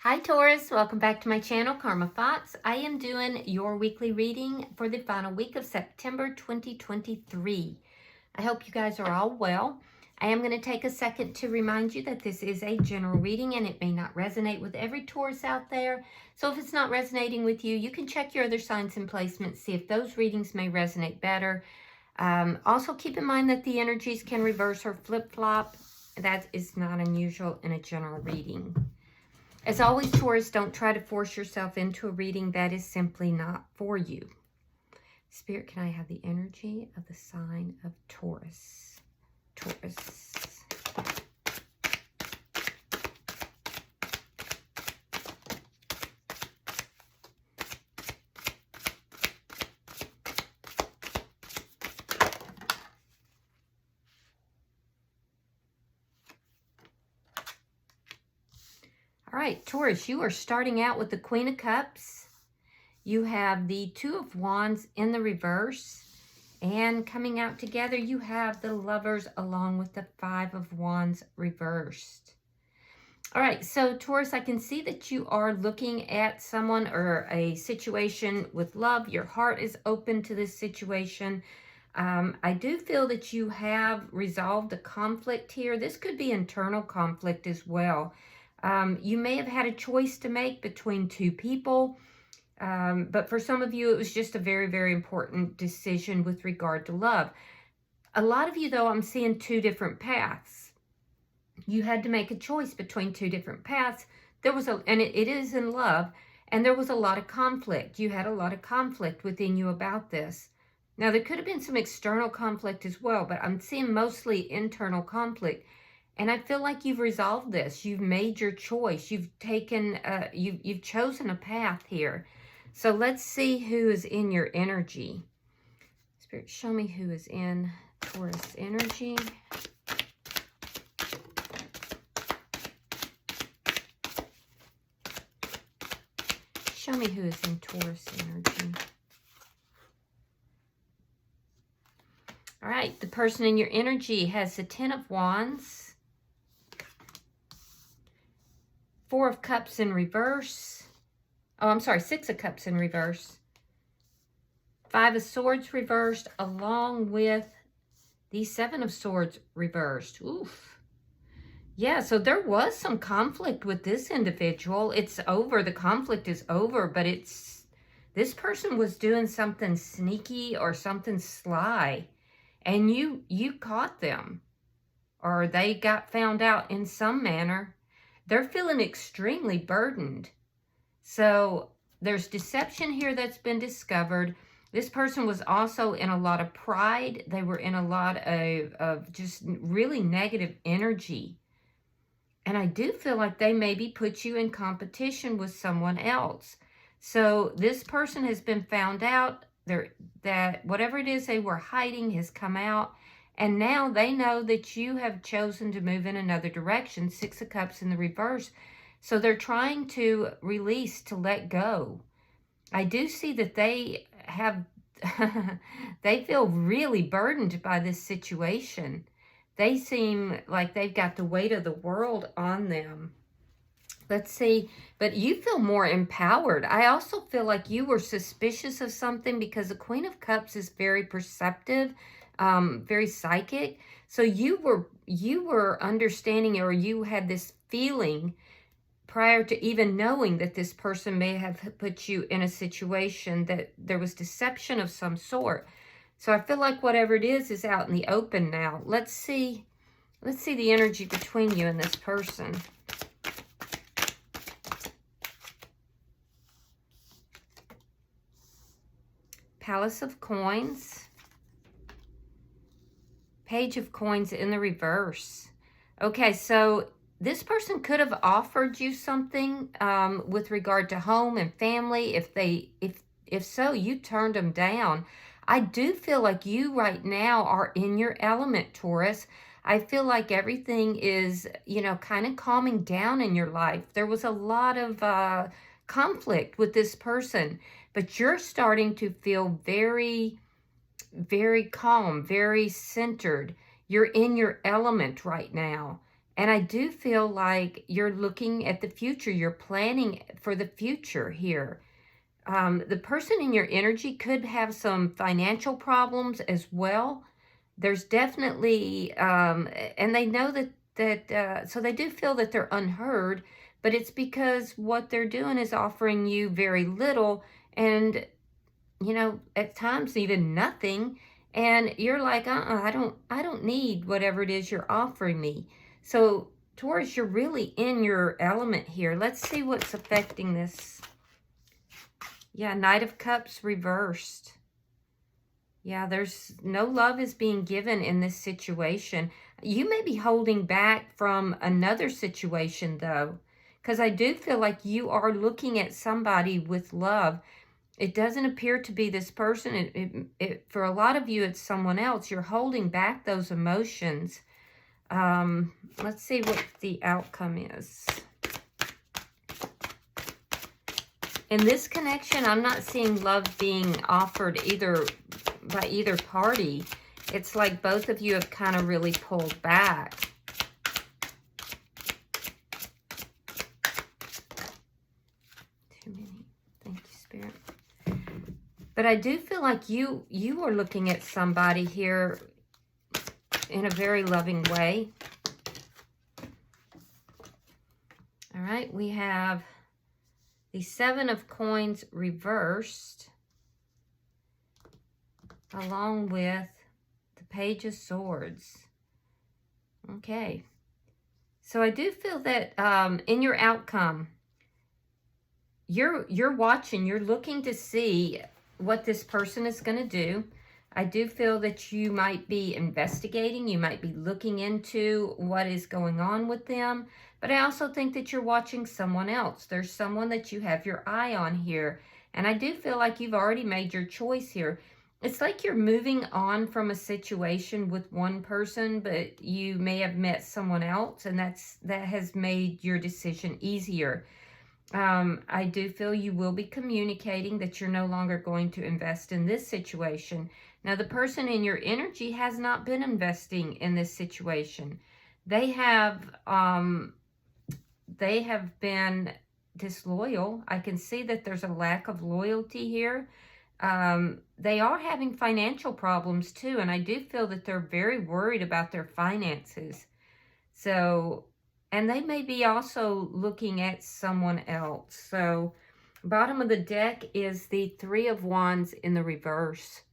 Hi Taurus, welcome back to my channel, Karma Fox. I am doing your weekly reading for the final week of September 2023. I hope you guys are all well. I am going to take a second to remind you that this is a general reading and it may not resonate with every Taurus out there. So if it's not resonating with you, you can check your other signs and placements, see if those readings may resonate better. Also keep in mind that the energies can reverse or flip-flop. That is not unusual in a general reading. As always, Taurus, don't try to force yourself into a reading that is simply not for you. Spirit, can I have the energy of the sign of Taurus? Taurus. All right, Taurus, you are starting out with the Queen of Cups. You have the Two of Wands in the reverse. And coming out together, you have the Lovers along with the Five of Wands reversed. All right, so Taurus, I can see that you are looking at someone or a situation with love. Your heart is open to this situation. I do feel that you have resolved a conflict here. This could be internal conflict as well. You may have had a choice to make between two people, but for some of you, it was just a very, very important decision with regard to love. A lot of you, though, I'm seeing two different paths. You had to make a choice between two different paths. There was and it is in love, and there was a lot of conflict. You had a lot of conflict within you about this. Now, there could have been some external conflict as well, but I'm seeing mostly internal conflict. And I feel like you've resolved this. You've made your choice. You've taken, you've chosen a path here. So let's see who is in your energy. Spirit, show me who is in Taurus energy. Show me who is in Taurus energy. All right, the person in your energy has the Ten of Wands. Four of Cups in reverse. Oh, I'm sorry, Six of Cups in reverse. Five of Swords reversed, along with the Seven of Swords reversed. Oof. Yeah, so there was some conflict with this individual. It's over. The conflict is over, but this person was doing something sneaky or something sly, and you caught them, or they got found out in some manner. They're feeling extremely burdened. So there's deception here that's been discovered. This person was also in a lot of pride. They were in a lot of just really negative energy. And I do feel like they maybe put you in competition with someone else. So this person has been found out that whatever it is they were hiding has come out. And now they know that you have chosen to move in another direction. Six of Cups in the reverse. So they're trying to release, to let go. I do see that they have, they feel really burdened by this situation. They seem like they've got the weight of the world on them. Let's see, but you feel more empowered. I also feel like you were suspicious of something because the Queen of Cups is very perceptive. Very psychic. So you were understanding, or you had this feeling prior to even knowing that this person may have put you in a situation that there was deception of some sort. So I feel like whatever it is out in the open now. Let's see the energy between you and this person. Palace of Coins. Page of Coins in the reverse. Okay, so this person could have offered you something with regard to home and family. If so, you turned them down. I do feel like you right now are in your element, Taurus. I feel like everything is, kind of calming down in your life. There was a lot of conflict with this person, but you're starting to feel very, very calm, very centered. You're in your element right now. And I do feel like you're looking at the future. You're planning for the future here. The person in your energy could have some financial problems as well. There's definitely, and they know so they do feel that they're unheard, but it's because what they're doing is offering you very little and, you know, at times even nothing. And you're like, I don't need whatever it is you're offering me. So Taurus, you're really in your element here. Let's see what's affecting this. Yeah, Knight of Cups reversed. Yeah, there's no love is being given in this situation. You may be holding back from another situation, though, because I do feel like you are looking at somebody with love. It doesn't appear to be this person. For a lot of you, it's someone else. You're holding back those emotions. Let's see what the outcome is. In this connection, I'm not seeing love being offered by either party. It's like both of you have kind of really pulled back. Too many. Thank you, Spirit. But I do feel like you are looking at somebody here in a very loving way. All right, we have the Seven of Coins reversed, along with the Page of Swords. Okay. So I do feel that in your outcome, you're watching, you're looking to see what this person is going to do. I do feel that you might be investigating, you might be looking into what is going on with them, but I also think that you're watching someone else. There's someone that you have your eye on here, and I do feel like you've already made your choice here. It's like you're moving on from a situation with one person, but you may have met someone else, and that has made your decision easier. I do feel you will be communicating that you're no longer going to invest in this situation. Now, the person in your energy has not been investing in this situation. They have been disloyal. I can see that there's a lack of loyalty here. They are having financial problems too, and I do feel that they're very worried about their finances. So, and they may be also looking at someone else. So, bottom of the deck is the Three of Wands in the reverse.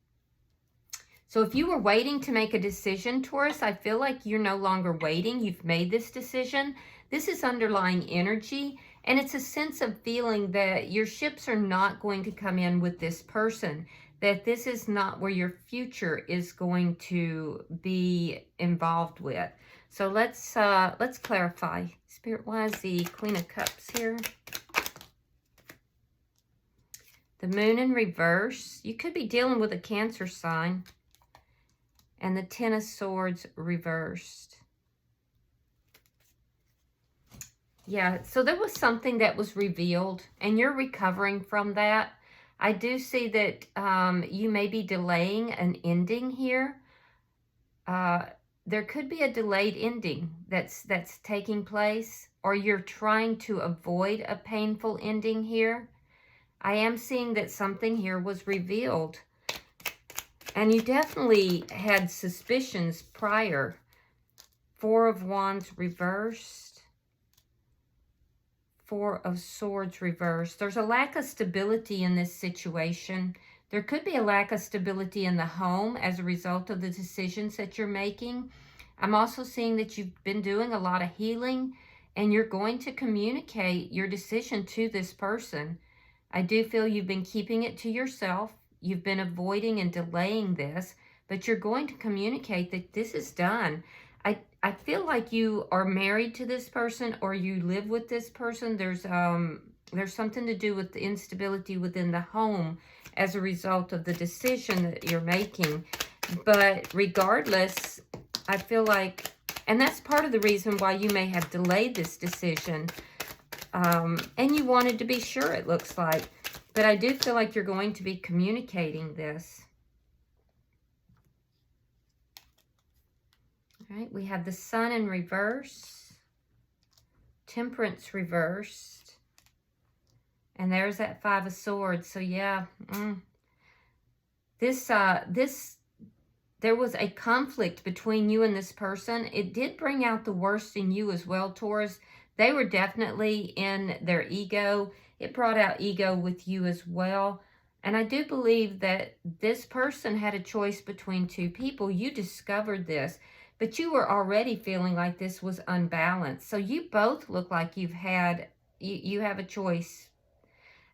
So if you were waiting to make a decision, Taurus, I feel like you're no longer waiting. You've made this decision. This is underlying energy, and it's a sense of feeling that your ships are not going to come in with this person, that this is not where your future is going to be involved with. So let's clarify. Spirit, why is the Queen of Cups here? The Moon in reverse. You could be dealing with a Cancer sign. And the Ten of Swords reversed. Yeah, so there was something that was revealed, and you're recovering from that. I do see that you may be delaying an ending here. There could be a delayed ending that's taking place, or you're trying to avoid a painful ending here. I am seeing that something here was revealed. And you definitely had suspicions prior. Four of Wands reversed. Four of Swords reversed. There's a lack of stability in this situation. There could be a lack of stability in the home as a result of the decisions that you're making. I'm also seeing that you've been doing a lot of healing, and you're going to communicate your decision to this person. I do feel you've been keeping it to yourself. You've been avoiding and delaying this, but you're going to communicate that this is done. I feel like you are married to this person, or you live with this person. There's something to do with the instability within the home as a result of the decision that you're making. But regardless, I feel like, and that's part of the reason why you may have delayed this decision. And you wanted to be sure, it looks like. But I do feel like you're going to be communicating this. All right, we have the Sun in reverse. Temperance reversed. And there's that Five of Swords. So yeah, there was a conflict between you and this person. It did bring out the worst in you as well, Taurus. They were definitely in their ego. It brought out ego with you as well. And I do believe that this person had a choice between two people. You discovered this, but you were already feeling like this was unbalanced. So you both look like you have a choice.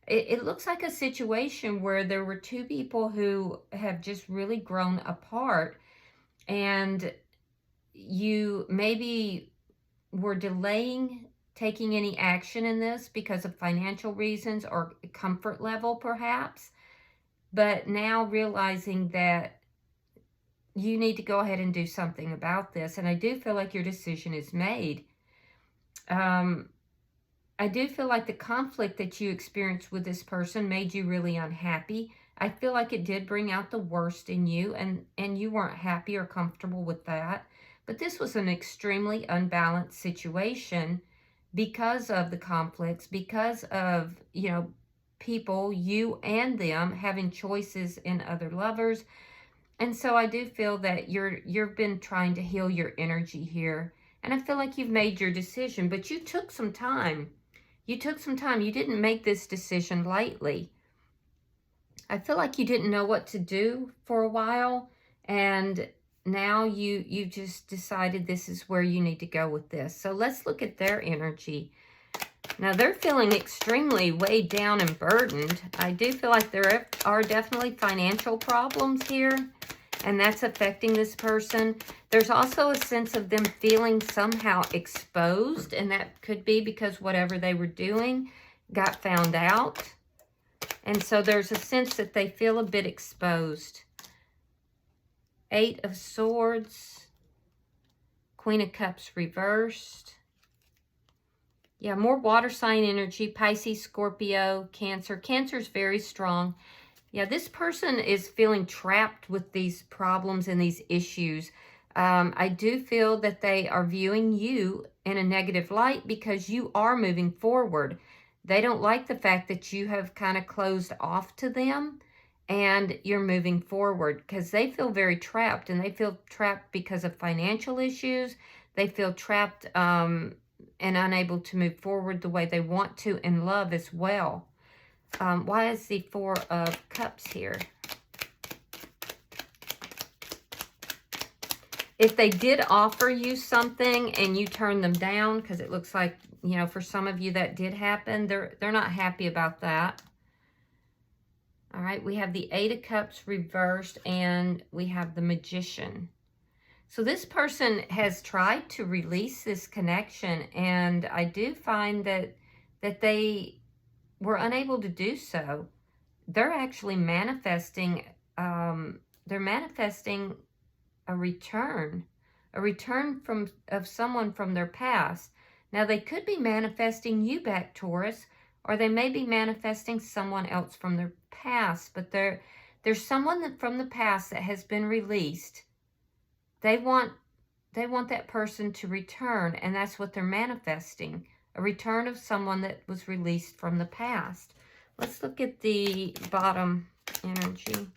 It looks like a situation where there were two people who have just really grown apart, and you maybe were delaying taking any action in this because of financial reasons or comfort level perhaps, but now realizing that you need to go ahead and do something about this. And I do feel like your decision is made. I do feel like the conflict that you experienced with this person made you really unhappy. I feel like it did bring out the worst in you, and you weren't happy or comfortable with that. But this was an extremely unbalanced situation because of the conflicts, because of, people, you and them, having choices in other lovers. And so I do feel that you've been trying to heal your energy here. And I feel like you've made your decision, but you took some time. You took some time. You didn't make this decision lightly. I feel like you didn't know what to do for a while, and now you just decided this is where you need to go with this. So let's look at their energy. Now, they're feeling extremely weighed down and burdened. I do feel like there are definitely financial problems here, and that's affecting this person. There's also a sense of them feeling somehow exposed, and that could be because whatever they were doing got found out. And so there's a sense that they feel a bit exposed. Eight of Swords, Queen of Cups reversed. Yeah, more water sign energy, Pisces, Scorpio, Cancer. Cancer's very strong. Yeah, this person is feeling trapped with these problems and these issues. I do feel that they are viewing you in a negative light because you are moving forward. They don't like the fact that you have kind of closed off to them and you're moving forward, because they feel very trapped, and they feel trapped because of financial issues. They feel trapped and unable to move forward the way they want to in love as well. Why is the Four of Cups here? If they did offer you something and you turned them down, because it looks like, for some of you that did happen, they're not happy about that. All right, we have the Eight of Cups reversed, and we have the Magician. So this person has tried to release this connection, and I do find that they were unable to do so. They're actually manifesting, they're manifesting a return of someone from their past. Now, they could be manifesting you back, Taurus, or they may be manifesting someone else from their past, but there's someone from the past that has been released. They want that person to return, and that's what they're manifesting, a return of someone that was released from the past. Let's look at the bottom energy.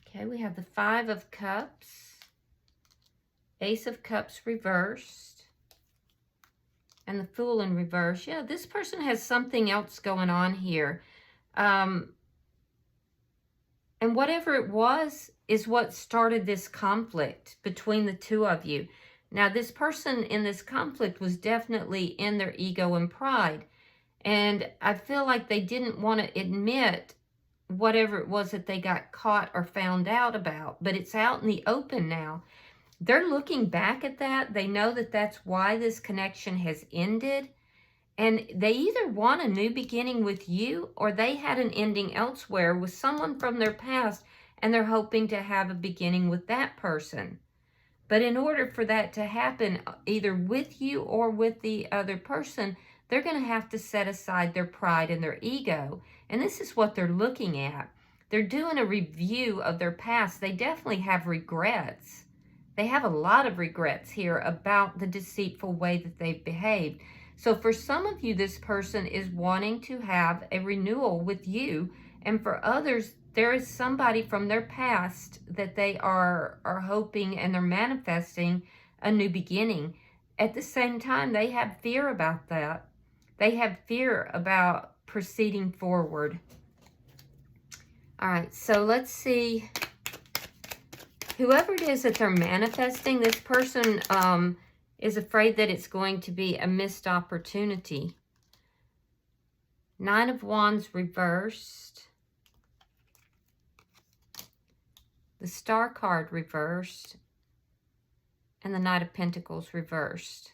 Okay, we have the Five of Cups, Ace of Cups reversed, and the Fool in reverse. Yeah, this person has something else going on here. And whatever it was is what started this conflict between the two of you. Now, this person in this conflict was definitely in their ego and pride. And I feel like they didn't want to admit whatever it was that they got caught or found out about. But it's out in the open now. They're looking back at that. They know that that's why this connection has ended. And they either want a new beginning with you, or they had an ending elsewhere with someone from their past, and they're hoping to have a beginning with that person. But in order for that to happen, either with you or with the other person, they're going to have to set aside their pride and their ego. And this is what they're looking at. They're doing a review of their past. They definitely have regrets. They have a lot of regrets here about the deceitful way that they've behaved. So for some of you, this person is wanting to have a renewal with you. And for others, there is somebody from their past that they are hoping and they're manifesting a new beginning. At the same time, they have fear about that. They have fear about proceeding forward. All right, so let's see. Whoever it is that they're manifesting, this person is afraid that it's going to be a missed opportunity. 9 of Wands reversed. The Star card reversed. And the Knight of Pentacles reversed.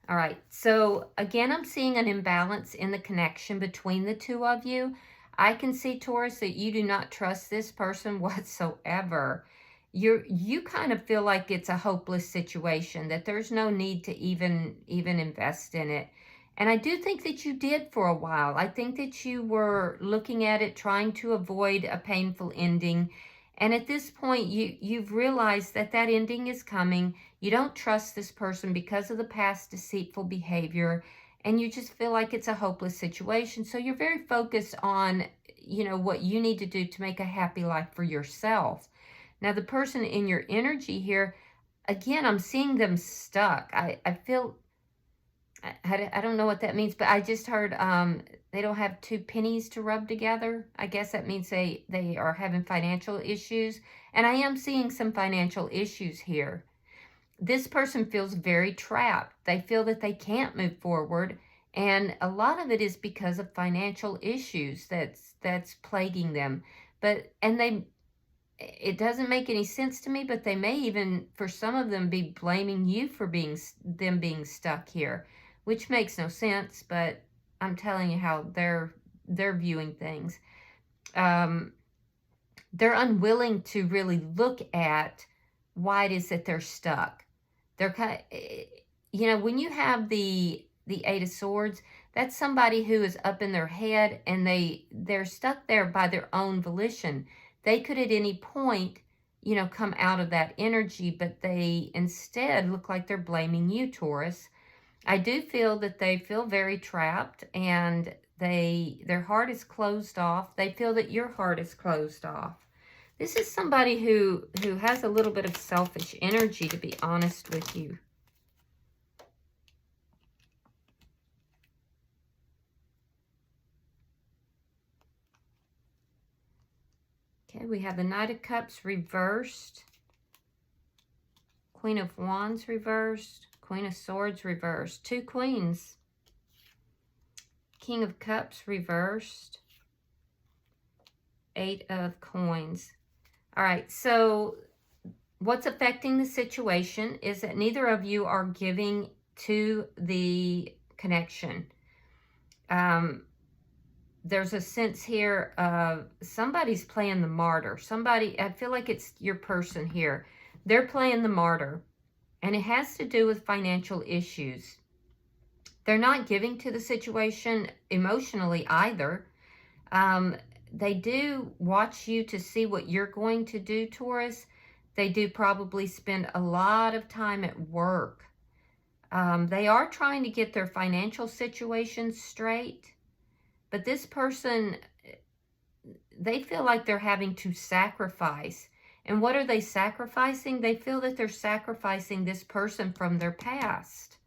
All right, so again, I'm seeing an imbalance in the connection between the two of you. I can see, Taurus, that you do not trust this person whatsoever. You kind of feel like it's a hopeless situation, that there's no need to even invest in it. And I do think that you did for a while. I think that you were looking at it, trying to avoid a painful ending. And at this point, you've realized that that ending is coming. You don't trust this person because of the past deceitful behavior. And you just feel like it's a hopeless situation. So you're very focused on, what you need to do to make a happy life for yourself. Now, the person in your energy here, again, I'm seeing them stuck. I feel, I don't know what that means, but I just heard they don't have 2 pennies to rub together. I guess that means they are having financial issues. And I am seeing some financial issues here. This person feels very trapped. They feel that they can't move forward. And a lot of it is because of financial issues that's plaguing them. It doesn't make any sense to me, but they may even, for some of them, be blaming you for being stuck here, which makes no sense, but I'm telling you how they're viewing things. They're unwilling to really look at why it is that they're stuck. They're kind of, when you have the 8 of Swords, that's somebody who is up in their head and they're stuck there by their own volition. They could at any point, come out of that energy, but they instead look like they're blaming you, Taurus. I do feel that they feel very trapped and their heart is closed off. They feel that your heart is closed off. This is somebody who has a little bit of selfish energy, to be honest with you. Okay, we have the Knight of Cups reversed, Queen of Wands reversed, Queen of Swords reversed, 2 queens, King of Cups reversed, 8 of Coins. All right, so what's affecting the situation is that neither of you are giving to the connection. There's a sense here of somebody's playing the martyr. I feel like it's your person here. They're playing the martyr, and it has to do with financial issues. They're not giving to the situation emotionally either. They do watch you to see what you're going to do, Taurus. They do probably spend a lot of time at work. They are trying to get their financial situation straight. But this person, they feel like they're having to sacrifice. And what are they sacrificing? They feel that they're sacrificing this person from their past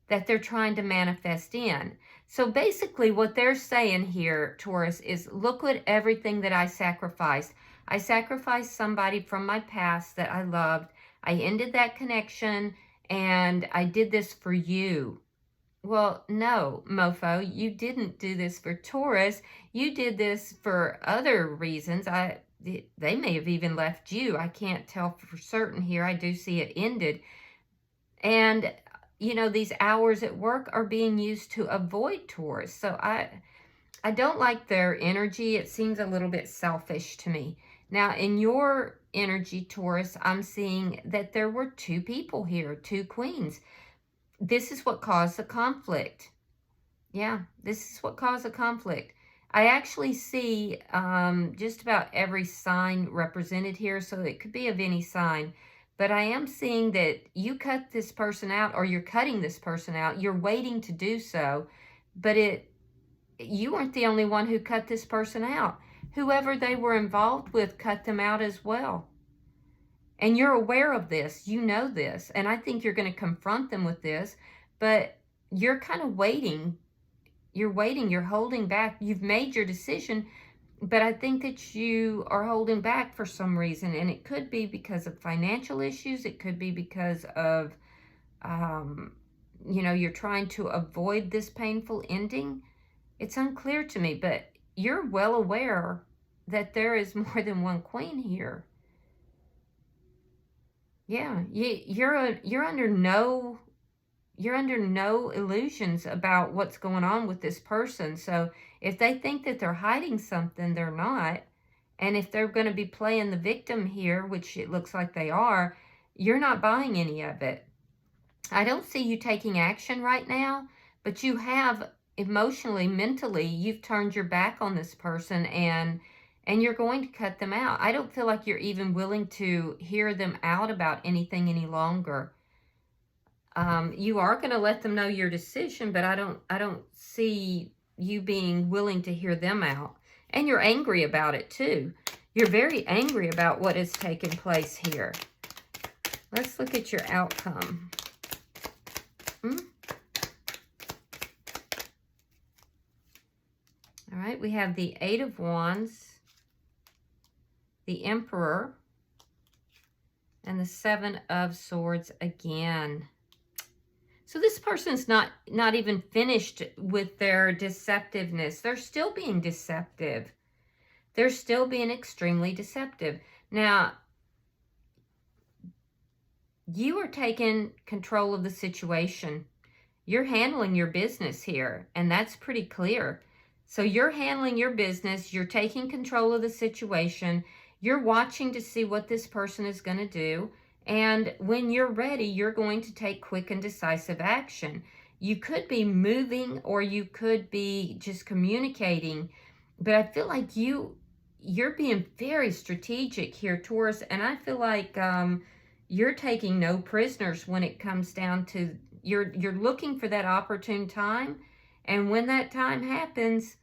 that they're trying to manifest in. So basically what they're saying here, Taurus, is look at everything that I sacrificed. I sacrificed somebody from my past that I loved. I ended that connection and I did this for you. Well, no, mofo, you didn't do this for Taurus. You did this for other reasons. They may have even left you. I can't tell for certain here. I do see it ended. And, these hours at work are being used to avoid Taurus. So I don't like their energy. It seems a little bit selfish to me. Now, in your energy, Taurus, I'm seeing that there were 2 people here, 2 queens. This is what caused the conflict. Yeah, this is what caused the conflict. I actually see just about every sign represented here, so it could be of any sign. But I am seeing that you cut this person out, or you're cutting this person out. You're waiting to do so, but you weren't the only one who cut this person out. Whoever they were involved with cut them out as well. And you're aware of this. You know this. And I think you're going to confront them with this, but you're kind of waiting. You're waiting. You're holding back. You've made your decision, but I think that you are holding back for some reason. And it could be because of financial issues. It could be because of, you know, you're trying to avoid this painful ending. It's unclear to me, but you're well aware that there is more than one queen here. Yeah, you're under no illusions about what's going on with this person. So if they think that they're hiding something, they're not. And if they're going to be playing the victim here, which it looks like they are, you're not buying any of it. I don't see you taking action right now, but you have emotionally, mentally, you've turned your back on this person, and you're going to cut them out. I don't feel like you're even willing to hear them out about anything any longer. You are going to let them know your decision, but I don't see you being willing to hear them out. And you're angry about it too. You're very angry about what has taken place here. Let's look at your outcome. All right, we have the Eight of Wands, the Emperor, and the Seven of Swords again. So this person's not even finished with their deceptiveness. They're still being deceptive. They're still being extremely deceptive. Now, you are taking control of the situation. You're handling your business here, and that's pretty clear. So you're handling your business. You're taking control of the situation. You're watching to see what this person is going to do. And when you're ready, you're going to take quick and decisive action. You could be moving, or you could be just communicating. But I feel like you're being very strategic here, Taurus. And I feel like you're taking no prisoners when it comes down to, you're looking for that opportune time. And when that time happens,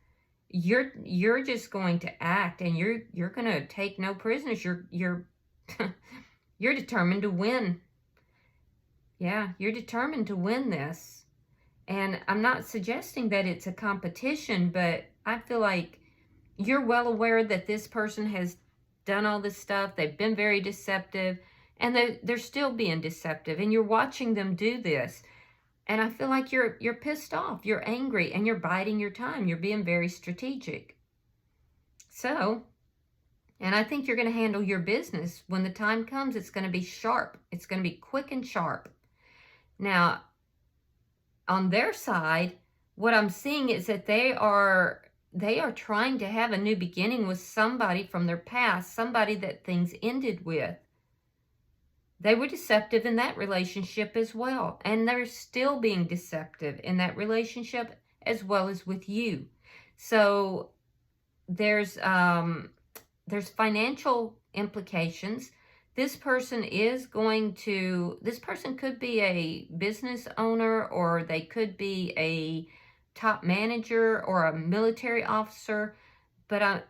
you're just going to act, and you're going to take no prisoners. You're you're determined to win. Yeah, you're determined to win this. And I'm not suggesting that it's a competition, but I feel like you're well aware that this person has done all this stuff. They've been very deceptive, and they're still being deceptive, and you're watching them do this. And I feel like you're pissed off, you're angry, and you're biding your time. You're being very strategic. So, and I think you're going to handle your business. When the time comes, it's going to be sharp. It's going to be quick and sharp. Now, on their side, what I'm seeing is that they are trying to have a new beginning with somebody from their past, somebody that things ended with. They were deceptive in that relationship as well. And they're still being deceptive in that relationship as well as with you. So there's financial implications. This person could be a business owner, or they could be a top manager or a military officer. But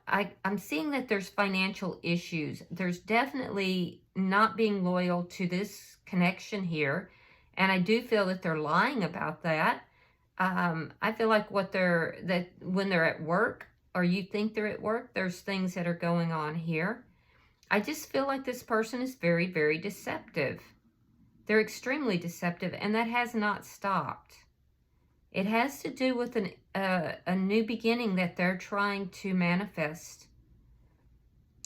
I'm seeing that there's financial issues. There's definitely not being loyal to this connection here. And I do feel that they're lying about that. I feel like when they're at work, or you think they're at work, there's things that are going on here. I just feel like this person is very, very deceptive. They're extremely deceptive, and that has not stopped. It has to do with a new beginning that they're trying to manifest.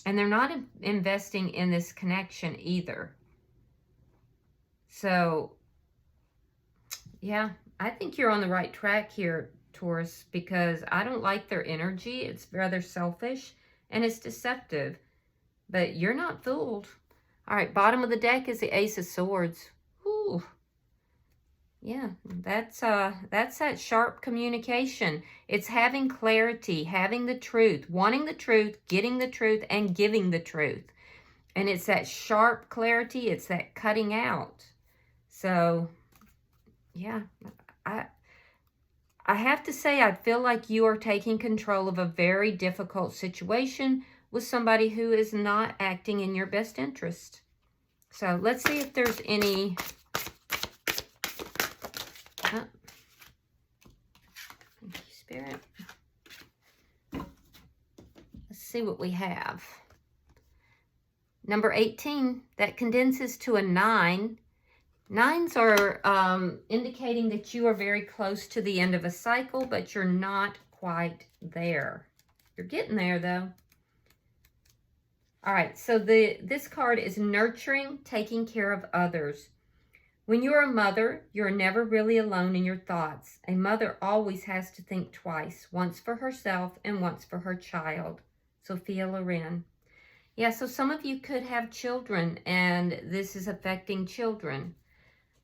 And they're not investing in this connection either. So, yeah, I think you're on the right track here, Taurus, because I don't like their energy. It's rather selfish, and it's deceptive. But you're not fooled. All right, bottom of the deck is the Ace of Swords. Ooh. Yeah, that's that sharp communication. It's having clarity, having the truth, wanting the truth, getting the truth, and giving the truth. And it's that sharp clarity, it's that cutting out. So, yeah, I have to say, I feel like you are taking control of a very difficult situation with somebody who is not acting in your best interest. So let's see if there's any... Oh. Thank you, Spirit. Let's see what we have. Number 18, that condenses to a 9. 9s are indicating that you are very close to the end of a cycle, but you're not quite there. You're getting there, though. All right, so this card is nurturing, taking care of others. When you're a mother, you're never really alone in your thoughts. A mother always has to think twice, once for herself and once for her child. Sophia Loren. Yeah, so some of you could have children, and this is affecting children.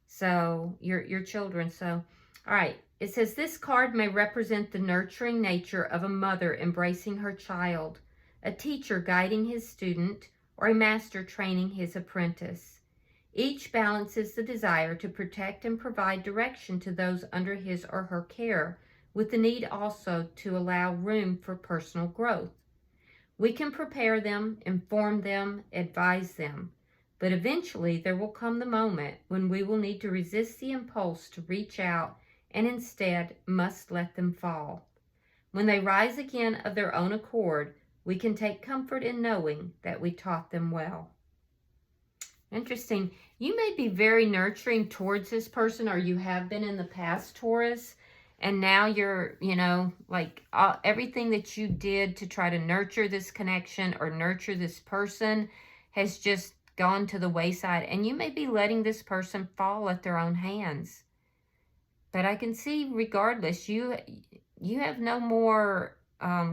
So, your children. So, all right. It says, this card may represent the nurturing nature of a mother embracing her child, a teacher guiding his student, or a master training his apprentice. Each balances the desire to protect and provide direction to those under his or her care, with the need also to allow room for personal growth. We can prepare them, inform them, advise them, but eventually there will come the moment when we will need to resist the impulse to reach out and instead must let them fall. When they rise again of their own accord, we can take comfort in knowing that we taught them well. Interesting. You may be very nurturing towards this person, or you have been in the past, Taurus, and now you're, like everything that you did to try to nurture this connection or nurture this person has just gone to the wayside, and you may be letting this person fall at their own hands. But I can see, regardless, you have no more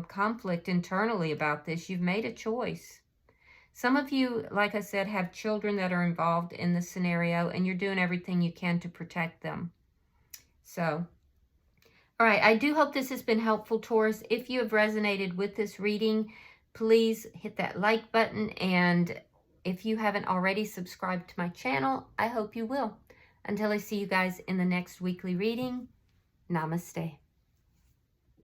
conflict internally about this. You've made a choice. Some of you, like I said, have children that are involved in this scenario, and you're doing everything you can to protect them. So, all right, I do hope this has been helpful, Taurus. If you have resonated with this reading, please hit that like button. And if you haven't already subscribed to my channel, I hope you will. Until I see you guys in the next weekly reading, namaste.